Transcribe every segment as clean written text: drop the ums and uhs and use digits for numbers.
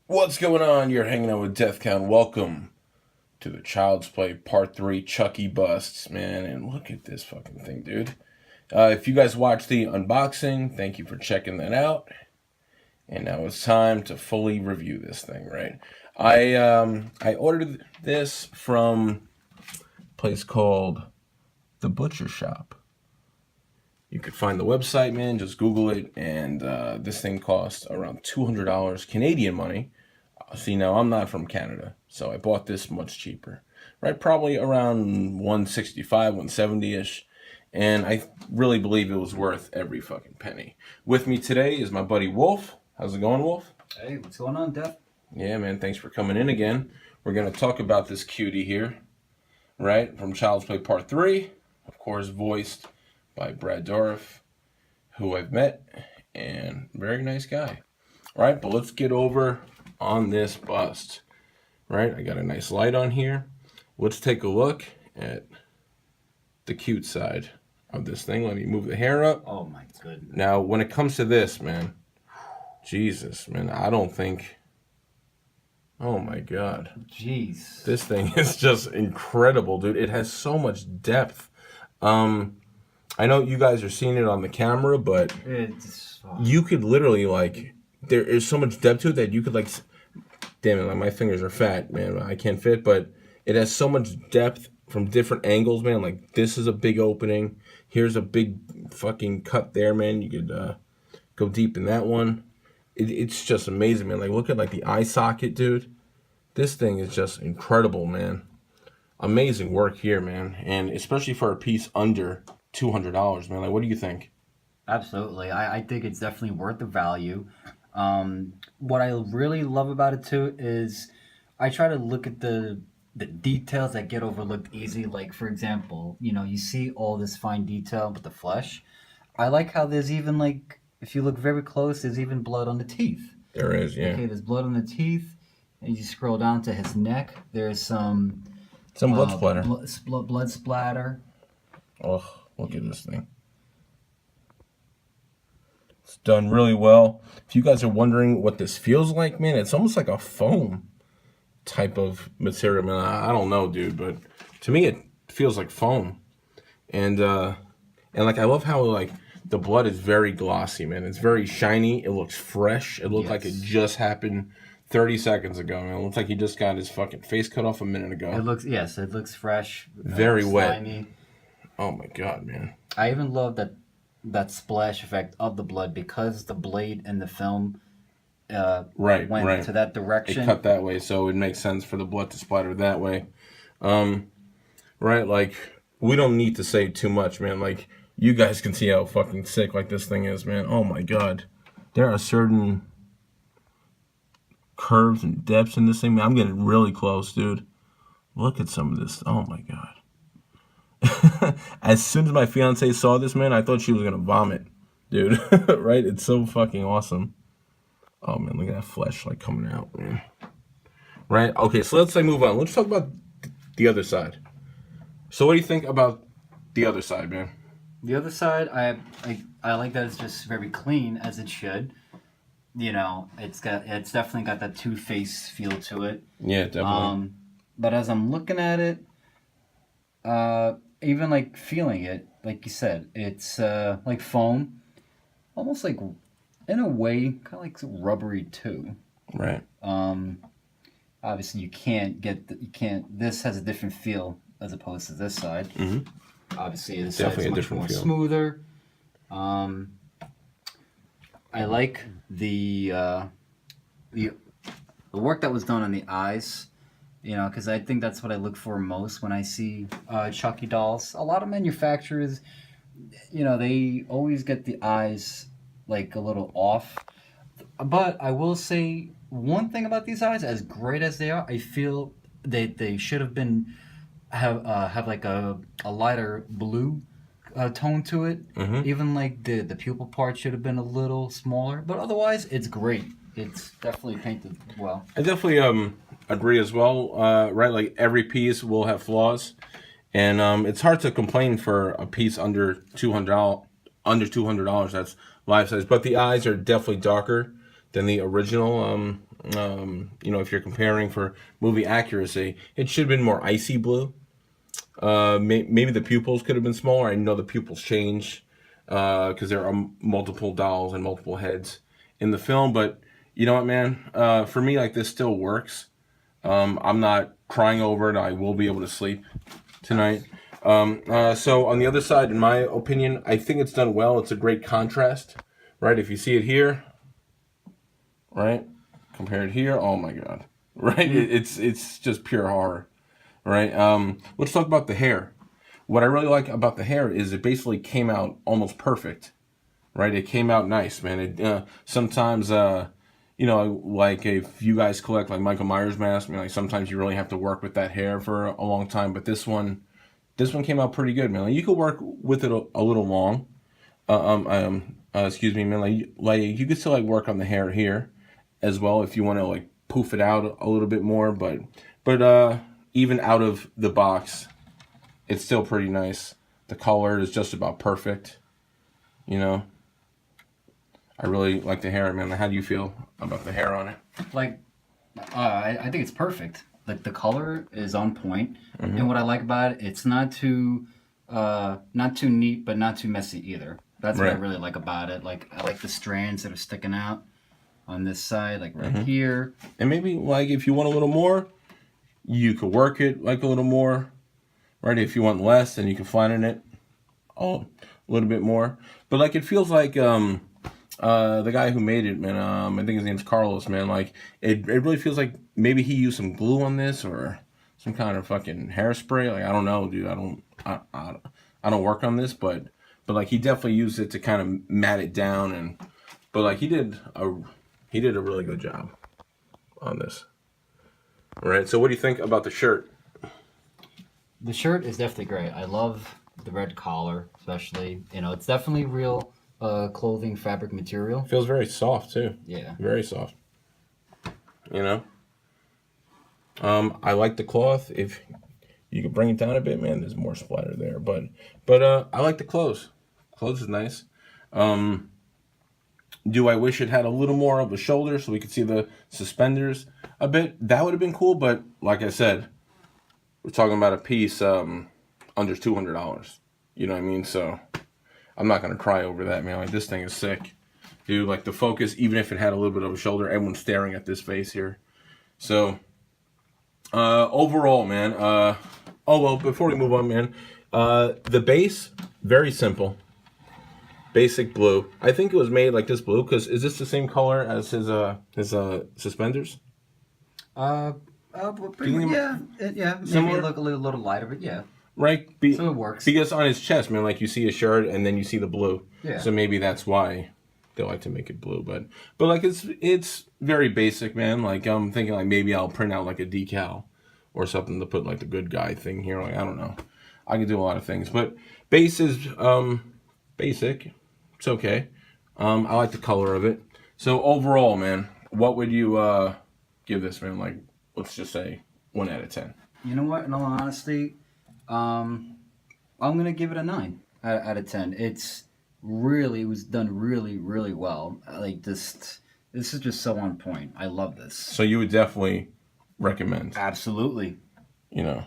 What's going on? You're hanging out with Deathcount. Welcome to the Child's Play Part 3 Chucky Busts, man. And look at this fucking thing, dude. If you guys watched the unboxing, thank you for checking that out. And now it's time to fully review this thing, right? I ordered this from a place called The Butcher Shop. You could find the website, man. Just Google it. And this thing costs around $200 Canadian money. See, now I'm not from Canada, so I bought this much cheaper, right? Probably around 165, 170-ish, and I really believe it was worth every fucking penny. With me today is my buddy Wolf. How's it going, Wolf? Hey, what's going on, Def? Yeah, man, thanks for coming in again. We're going to talk about this cutie here, right, from Child's Play Part 3, of course, voiced by Brad Dourif, who I've met, and very nice guy. All right, but let's get over on this bust, right? I got a nice light on here. Let's take a look at the cute side of this thing. Let me move the hair up. Oh my goodness. Now, when it comes to this, man, Jesus, man, I don't think, oh my God. Jeez. This thing is just incredible, dude. It has so much depth. I know you guys are seeing it on the camera, but you could literally, like, there is so much depth to it that you could, like, damn it, like, my fingers are fat, man. I can't fit, but it has so much depth from different angles, man. Like, this is a big opening. Here's a big fucking cut there, man. You could go deep in that one. It's just amazing, man. Like, look at, like, the eye socket, dude. This thing is just incredible, man. Amazing work here, man. And especially for a piece under $200, man. Like, what do you think? Absolutely. I think it's definitely worth the value. What I really love about it too is I try to look at the details that get overlooked easy. Like, for example, you see all this fine detail with the flesh. I like how there's even, like, if you look very close, there's even blood on the teeth. There is, yeah. Okay, there's blood on the teeth, and you scroll down to his neck. There's some blood splatter. Blood splatter. Oh, look at this thing. It's done really well. If you guys are wondering what this feels like, man, it's almost like a foam type of material, man. I don't know, dude, but to me it feels like foam. And like, I love how, like, the blood is very glossy, man. It's very shiny. It looks fresh. It looks like it just happened 30 seconds ago, man. It looks like he just got his fucking face cut off a minute ago. It looks fresh. Very wet. Slimy. Oh my God, man. I even love that splash effect of the blood because the blade in the film went to that direction. It cut that way, so it makes sense for the blood to splatter that way. Right, like, we don't need to say too much, man. Like, you guys can see how fucking sick, like, this thing is, man. Oh my God. There are certain curves and depths in this thing, man. I'm getting really close, dude. Look at some of this. Oh my God. As soon as my fiance saw this, man, I thought she was gonna vomit, dude. Right? It's so fucking awesome. Oh man, look at that flesh, like, coming out, man. Right? Okay, so let's move on. Let's talk about the other side. So what do you think about the other side, man? The other side, I like that it's just very clean, as it should. It's definitely got that two-face feel to it. Yeah, definitely. But as I'm looking at it, even, like, feeling it, like you said, it's like foam, almost like, in a way, kind of like rubbery too. Right. Obviously you can't. This has a different feel as opposed to this side. Mm-hmm. Obviously this definitely side's a much different more feel. Smoother. I like the work that was done on the eyes. Because I think that's what I look for most when I see Chucky dolls. A lot of manufacturers, they always get the eyes, like, a little off. But I will say one thing about these eyes, as great as they are, I feel they should have have like a lighter blue tone to it. Mm-hmm. Even, like, the pupil part should have been a little smaller. But otherwise, it's great. It's definitely painted well. I definitely agree as well. Right, like, every piece will have flaws, and it's hard to complain for a piece under $200. That's life size, but the eyes are definitely darker than the original. If you're comparing for movie accuracy, it should have been more icy blue. Maybe the pupils could have been smaller. I know the pupils change because there are multiple dolls and multiple heads in the film. But you know what, man? For me, like this still works. I'm not crying over it. I will be able to sleep tonight. So on the other side, in my opinion, I think it's done well. It's a great contrast, right? If you see it here, right, compared here, oh my god, right? It's just pure horror, right? Let's talk about the hair. What I really like about the hair is it basically came out almost perfect, right? It came out nice, man. Sometimes, like if you guys collect like Michael Myers masks, I mean, like sometimes you really have to work with that hair for a long time. But this one came out pretty good, man. Like, you could work with it a little long. Excuse me, man. Like you could still like work on the hair here, as well if you want to like poof it out a little bit more. But even out of the box, it's still pretty nice. The color is just about perfect. You know, I really like the hair, man. How do you feel about the hair on it? Like, I think it's perfect. Like the color is on point, and what I like about it, it's not too neat, but not too messy either. That's what I Right. really like about it. Like I like the strands that are sticking out on this side, like right here. And maybe like if you want a little more, you could work it like a little more. Right? If you want less, then you can flatten it a little bit more. But like it feels like the guy who made it, man, I think his name's Carlos, man. Like it really feels like maybe he used some glue on this or some kind of fucking hairspray. Like I don't know, dude. I don't work on this, but like he definitely used it to kind of mat it down but like he did a really good job on this. All right. So what do you think about the shirt? The shirt is definitely great. I love the red collar, especially. It's definitely real clothing fabric material. Feels very soft too. Yeah. Very soft. You know. I like the cloth. If you could bring it down a bit, man, there's more splatter there. But I like the clothes. Clothes is nice. Do I wish it had a little more of a shoulder so we could see the suspenders a bit? That would have been cool. But like I said, we're talking about a piece under $200. You know what I mean? So I'm not gonna cry over that, man. Like this thing is sick, dude. Like the focus, even if it had a little bit of a shoulder, everyone's staring at this face here. So overall, man. Oh well, before we move on, man. The base, very simple. Basic blue. I think it was made like this blue because is this the same color as his suspenders? Yeah, maybe similar? look a little lighter, but yeah. Right. So it works. Because on his chest, man, like you see a shirt and then you see the blue. Yeah. So maybe that's why they like to make it blue. But like it's very basic, man. Like I'm thinking like maybe I'll print out like a decal or something to put like the good guy thing here. Like I don't know. I can do a lot of things, but base is basic. It's okay. I like the color of it. So overall, man, what would you give this, man? Like let's just say 1 out of 10. You know what? In all honesty, I'm gonna give it a 9 out of 10. It was done really, really well. Like this is just so on point. I love this. So you would definitely recommend. Absolutely. You know,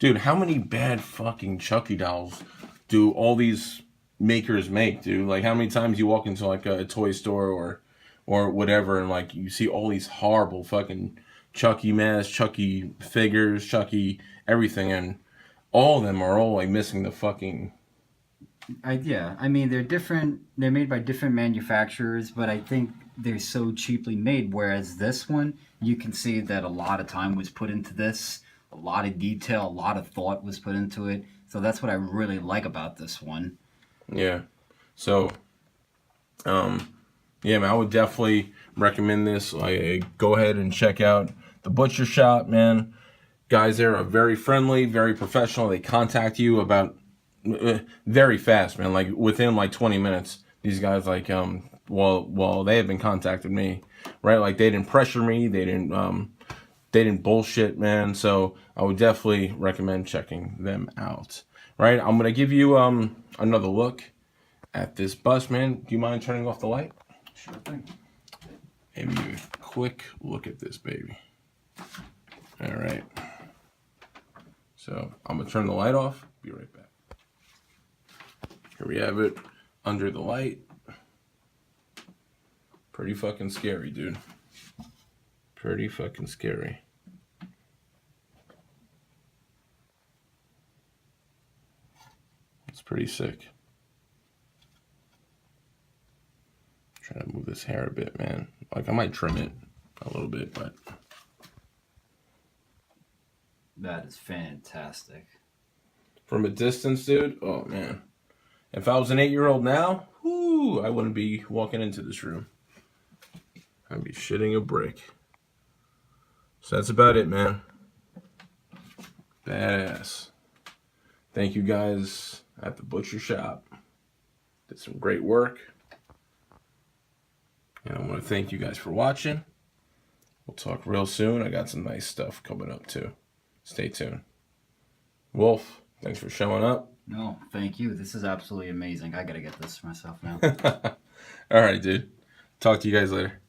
dude, how many bad fucking Chucky dolls do all these makers make, dude? Like, how many times you walk into like a toy store or whatever, and like you see all these horrible fucking Chucky masks, Chucky figures, Chucky everything, and all of them are all like missing the fucking. Yeah. I mean, they're different. They're made by different manufacturers, but I think they're so cheaply made. Whereas this one, you can see that a lot of time was put into this, a lot of detail, a lot of thought was put into it. So that's what I really like about this one. Yeah. So, yeah, man, I would definitely recommend this. Like, go ahead and check out the butcher shop, man. Guys there are very friendly, very professional. They contact you about very fast, man. Like within like 20 minutes, these guys like well they have been contacting me, right? Like they didn't pressure me, they didn't bullshit, man. So I would definitely recommend checking them out. Right? I'm gonna give you another look at this bus, man. Do you mind turning off the light? Sure thing. Maybe a quick look at this baby. All right. So I'm going to turn the light off. Be right back. Here we have it under the light. Pretty fucking scary, dude. Pretty fucking scary. It's pretty sick. Trying to move this hair a bit, man. Like, I might trim it a little bit, but... That is fantastic. From a distance, dude, oh, man. If I was an 8-year-old now, whoo, I wouldn't be walking into this room. I'd be shitting a brick. So that's about it, man. Badass. Thank you guys at the butcher shop. Did some great work. And I want to thank you guys for watching. We'll talk real soon. I got some nice stuff coming up too. Stay tuned. Wolf, thanks for showing up. No, thank you. This is absolutely amazing. I gotta get this for myself now. All right, dude. Talk to you guys later.